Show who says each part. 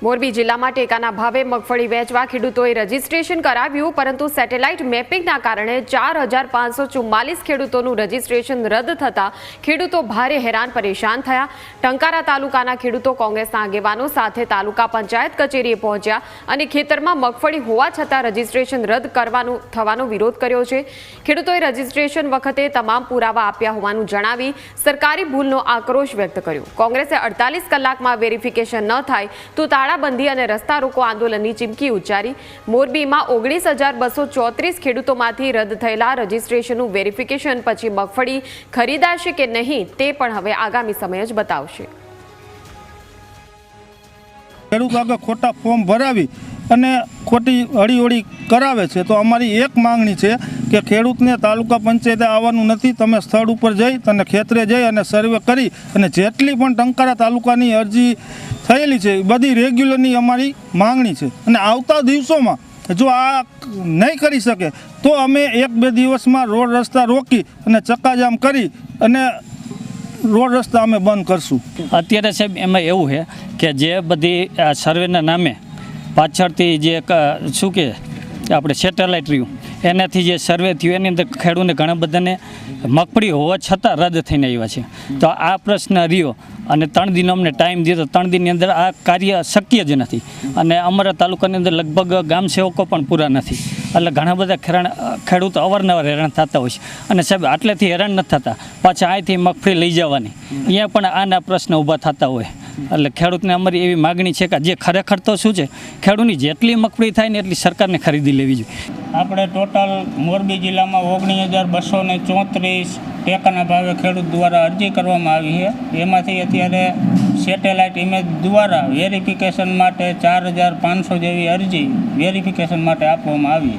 Speaker 1: મોરબી જિલ્લામાં ટેકાના ભાવે મગફળી વેચવા ખેડૂતોએ રજીસ્ટ્રેશન કરાવ્યું, પરંતુ સેટેલાઇટ મેપિંગના કારણે 4544 ખેડૂતોનું રજીસ્ટ્રેશન રદ થતા ખેડૂતો ભારે હેરાન પરેશાન થયા। ટંકારા તાલુકાના ખેડૂતો કોંગ્રેસના આગેવાનો સાથે તાલુકા પંચાયત કચેરીએ પહોંચ્યા અને ખેતરમાં મગફળી હોવા છતાં રજીસ્ટ્રેશન રદ થવાનો વિરોધ કર્યો છે। ખેડૂતોએ રજીસ્ટ્રેશન વખતે તમામ પુરાવા આપ્યા હોવાનું જણાવી સરકારી ભૂલનો આક્રોશ વ્યક્ત કર્યો। કોંગ્રેસે 48 કલાકમાં વેરિફિકેશન ન થાય તો તાળાબંધી અને રસ્તા રોકો આંદોલનની ચીમકી ઉચ્ચારી। મોરબીમાં 19,234 ખેડૂતોમાંથી રદ થયેલા રજીસ્ટ્રેશનનું વેરિફિકેશન પછી મગફળી ખરીદાશે કે નહીં તે પણ હવે આગામી સમય જ બતાવશે।
Speaker 2: ખેડૂત આગળ ખોટા ફોર્મ ભરાવી અને ખોટી હળીહળી કરાવે છે, તો અમારી એક માંગણી છે કે ખેડૂતને તાલુકા પંચાયતે આવવાનું નથી, તમે સ્થળ ઉપર જઈ અને ખેતરે જઈ અને સર્વે કરી અને જેટલી પણ ટંકારા તાલુકાની અરજી થયેલી છે બધી રેગ્યુલરની અમારી માંગણી છે। અને આવતા દિવસોમાં જો આ નહીં કરી શકે તો અમે 1-2 દિવસમાં રોડ રસ્તા રોકી અને ચક્કાજામ કરી અને રોડ રસ્તા અમે બંધ કરશું।
Speaker 3: અત્યારે સાહેબ એમાં એવું છે કે જે બધી સર્વેના નામે પાછળથી જે શું કે આપણે સેટેલાઇટ રહ્યું એનાથી જે સર્વે થયું એની અંદર ખેડૂતને ઘણા બધાને મગફળી હોવા છતાં રદ થઈને આવ્યા છે। તો આ પ્રશ્ન રહ્યો અને 3 દિનનો અમને ટાઈમ દીધો, 3 દિનની અંદર આ કાર્ય શક્ય જ નથી અને અમારા તાલુકાની અંદર લગભગ ગામ સેવકો પણ પૂરા નથી, એટલે ઘણા બધા ખેડૂતો અવારનવાર હેરાન થતા હોય છે। અને સાહેબ આટલેથી હેરાન નથી થતા, પાછા અહીંથી મગફળી લઈ જવાની અહીંયા પણ આના પ્રશ્ન ઊભા થતા હોય, એટલે ખેડૂતને અમારી એવી માગણી છે કે જે ખરેખર તો શું છે ખેડૂતની જેટલી મગફળી થાય ને એટલી સરકારને ખરીદી લેવી જોઈએ।
Speaker 4: આપણે ટોટલ મોરબી જિલ્લામાં 19,234 ટેકાના ભાવે ખેડૂત દ્વારા અરજી કરવામાં આવી છે। એમાંથી અત્યારે સેટેલાઇટ ઇમેજ દ્વારા વેરિફિકેશન માટે 4,500 જેવી અરજી વેરિફિકેશન માટે આપવામાં આવી।